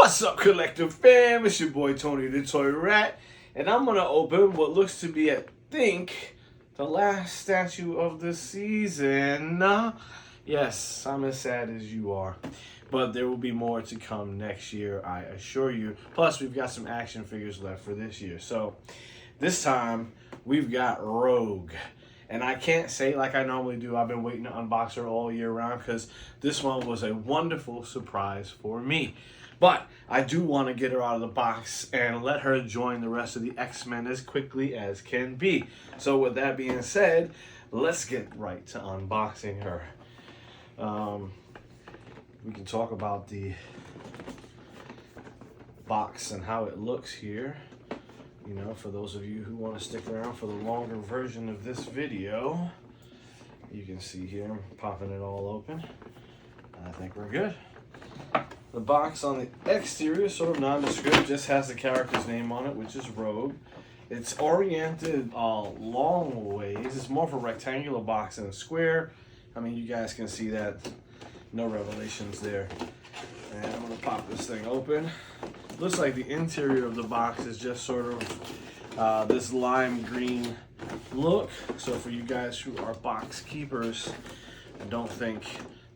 What's up, collective fam? It's your boy Tony the Toy Rat, and I'm gonna open what looks to be, I think, the last statue of the season. Yes, I'm as sad as you are, but there will be more to come next year, I assure you. Plus, we've got some action figures left for this year. So, this time, we've got Rogue. And I can't say like I normally do, I've been waiting to unbox her all year round because this one was a wonderful surprise for me. But I do want to get her out of the box and let her join the rest of the X-Men as quickly as can be. So with that being said, let's get right to unboxing her. We can talk about the box and how it looks here. You know, for those of you who want to stick around for the longer version of this video, you can see here, I'm popping it all open. I think we're good. The box on the exterior is sort of nondescript, just has the character's name on it, which is Rogue. It's oriented long ways. It's more of a rectangular box than a square. I mean, you guys can see that. No revelations there. And I'm going to pop this thing open. Looks like the interior of the box is just sort of this lime green look. So for you guys who are box keepers, don't think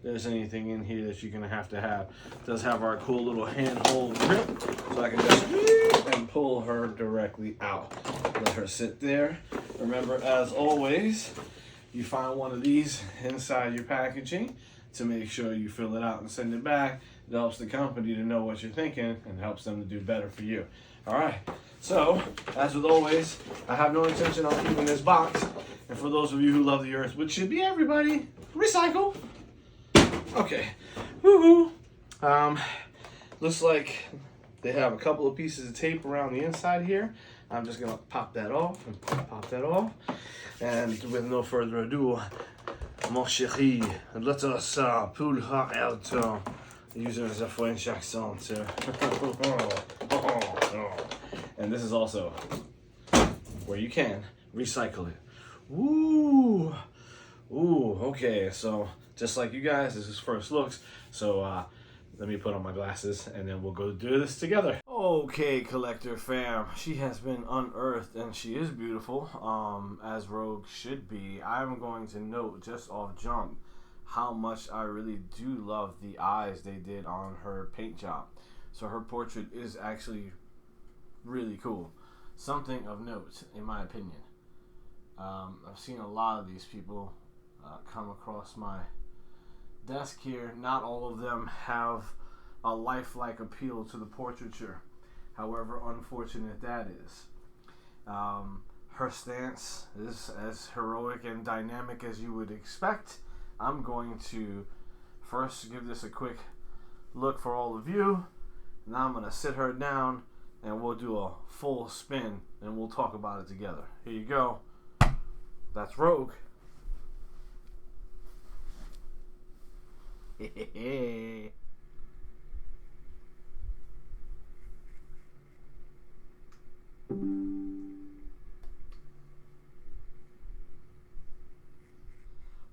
there's anything in here that you're gonna have to have. It does have our cool little handhold grip, so I can just and pull her directly out. Let her sit there. Remember, as always, you find one of these inside your packaging to make sure you fill it out and send it back. It helps the company to know what you're thinking and helps them to do better for you. All right, so as with always, I have no intention on keeping this box. And for those of you who love the earth, which should be everybody, recycle. Okay, woohoo. Looks like they have a couple of pieces of tape around the inside here. I'm just gonna pop that off and pop that off. And with no further ado, mon chéri, let us pull her out. Using as a French accent. And this is also where you can recycle it. Ooh. Ooh, okay, so just like you guys, this is first looks. So let me put on my glasses and then we'll go do this together. Okay, collector fam, she has been unearthed and she is beautiful, as Rogue should be. I'm going to note just off jump how much I really do love the eyes they did on her paint job. So her portrait is actually really cool. Something of note, in my opinion. I've seen a lot of these people come across my desk here. Not all of them have a lifelike appeal to the portraiture. However unfortunate that is. Her stance is as heroic and dynamic as you would expect. I'm going to first give this a quick look for all of you. Now I'm going to sit her down and we'll do a full spin and we'll talk about it together. Here you go. That's Rogue.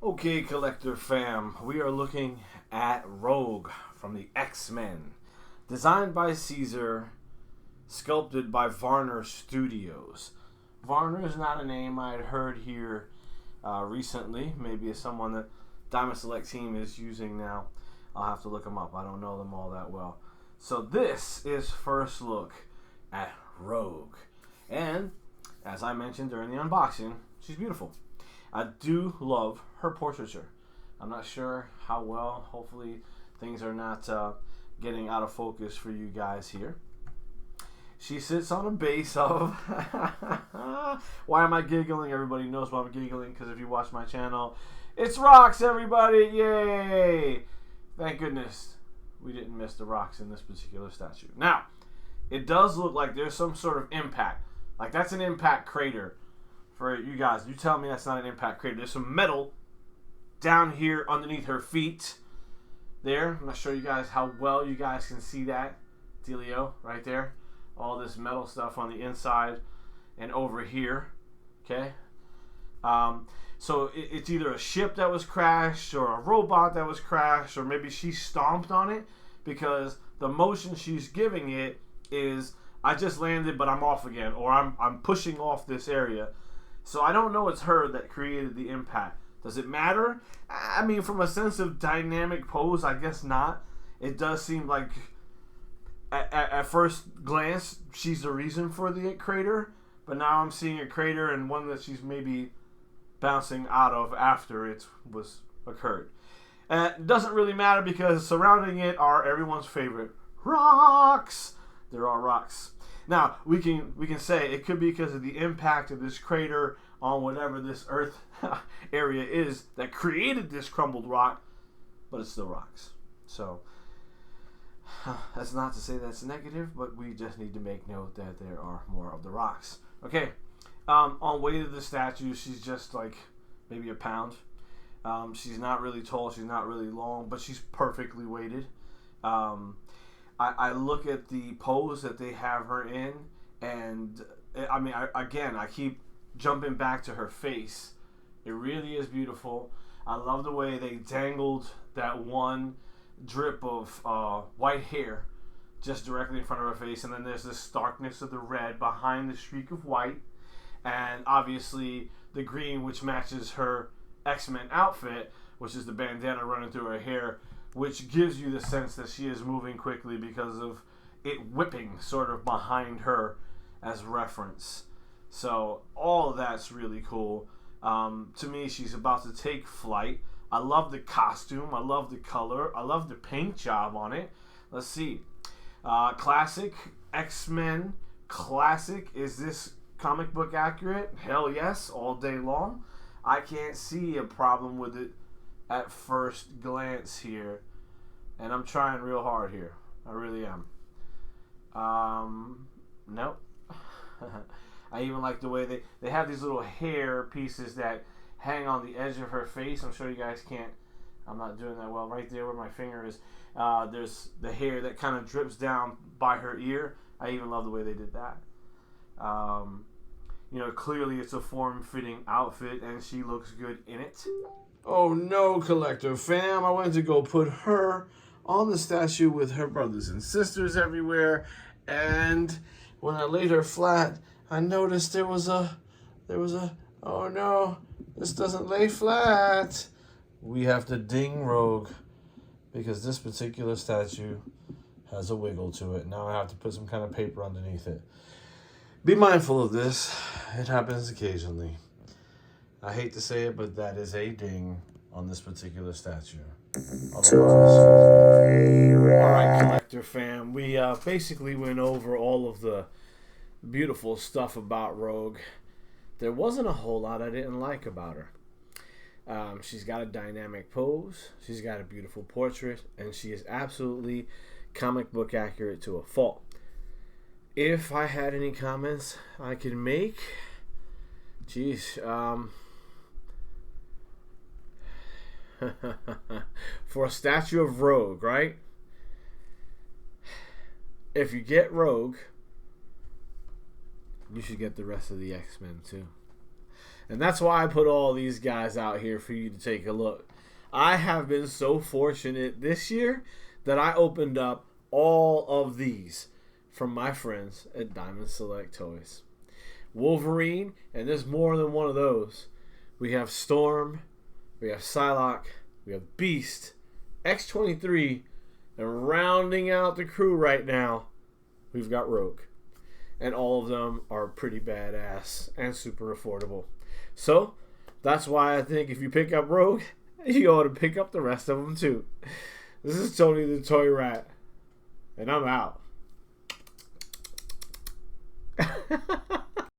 Okay, collector fam, we are looking at Rogue from the X-Men. Designed by Caesar, sculpted by Varner Studios. Varner is not a name I had heard here recently. Maybe it's someone that Diamond Select Team is using now. I'll have to look them up. I don't know them all that well. So this is first look at Rogue. And as I mentioned during the unboxing, she's beautiful. I do love her portraiture. I'm not sure how well. Hopefully things are not getting out of focus for you guys here. She sits on a base of... Why am I giggling? Everybody knows why I'm giggling, because if you watch my channel, it's rocks, everybody! Yay! Thank goodness we didn't miss the rocks in this particular statue. Now, it does look like there's some sort of impact. Like, that's an impact crater. For you guys, you tell me that's not an impact crater. There's some metal down here underneath her feet. There. I'm going to show you guys how well you guys can see that. Dealio, right there. All this metal stuff on the inside and over here. Okay. So it's either a ship that was crashed or a robot that was crashed, or maybe she stomped on it, because the motion she's giving it is, I just landed, but I'm off again, or I'm pushing off this area. So I don't know it's her that created the impact. Does it matter? I mean, from a sense of dynamic pose, I guess not. It does seem like, at first glance, she's the reason for the crater. But now I'm seeing a crater and one that she's maybe bouncing out of after it was occurred. And it doesn't really matter because surrounding it are everyone's favorite rocks. There are rocks. Now, we can say it could be because of the impact of this crater on whatever this Earth area is that created this crumbled rock, but it's still rocks. So, that's not to say that's negative, but we just need to make note that there are more of the rocks. Okay, on weight of the statue, she's just like maybe a pound. She's not really tall, she's not really long, but she's perfectly weighted. I look at the pose that they have her in, and I mean, I keep jumping back to her face. It really is beautiful. I love the way they dangled that one drip of white hair just directly in front of her face, and then there's this starkness of the red behind the streak of white, and obviously the green, which matches her X-Men outfit, which is the bandana running through her hair, which gives you the sense that she is moving quickly because of it whipping sort of behind her as reference. So all of that's really cool. To me, she's about to take flight. I love the costume. I love the color. I love the paint job on it. Let's see. Classic X-Men. Classic. Is this comic book accurate? Hell yes, all day long. I can't see a problem with it at first glance here, and I'm trying real hard here. I really am. Nope. I even like the way they have these little hair pieces that hang on the edge of her face. I'm sure you guys can't. I'm not doing that well. Right there where my finger is, there's the hair that kind of drips down by her ear. I even love the way they did that. Clearly it's a form-fitting outfit, and she looks good in it. Oh no, collector fam. I went to go put her on the statue with her brothers and sisters everywhere, and when I laid her flat, I noticed there was a, oh no, this doesn't lay flat. We have to ding Rogue, because this particular statue has a wiggle to it. Now I have to put some kind of paper underneath it. Be mindful of this. It happens occasionally. I hate to say it, but that is a ding on this particular statue. Alright, collector fam. We basically went over all of the beautiful stuff about Rogue. There wasn't a whole lot I didn't like about her. She's got a dynamic pose. She's got a beautiful portrait. And she is absolutely comic book accurate to a fault. If I had any comments I could make, geez, for a statue of Rogue, right? If you get Rogue, you should get the rest of the X-Men too. And that's why I put all these guys out here for you to take a look. I have been so fortunate this year that I opened up all of these from my friends at Diamond Select Toys. Wolverine, and there's more than one of those. We have Storm, we have Psylocke, we have Beast, X-23, and rounding out the crew right now, we've got Rogue. And all of them are pretty badass and super affordable. So, that's why I think if you pick up Rogue, you ought to pick up the rest of them too. This is Tony the Toy Rat, and I'm out.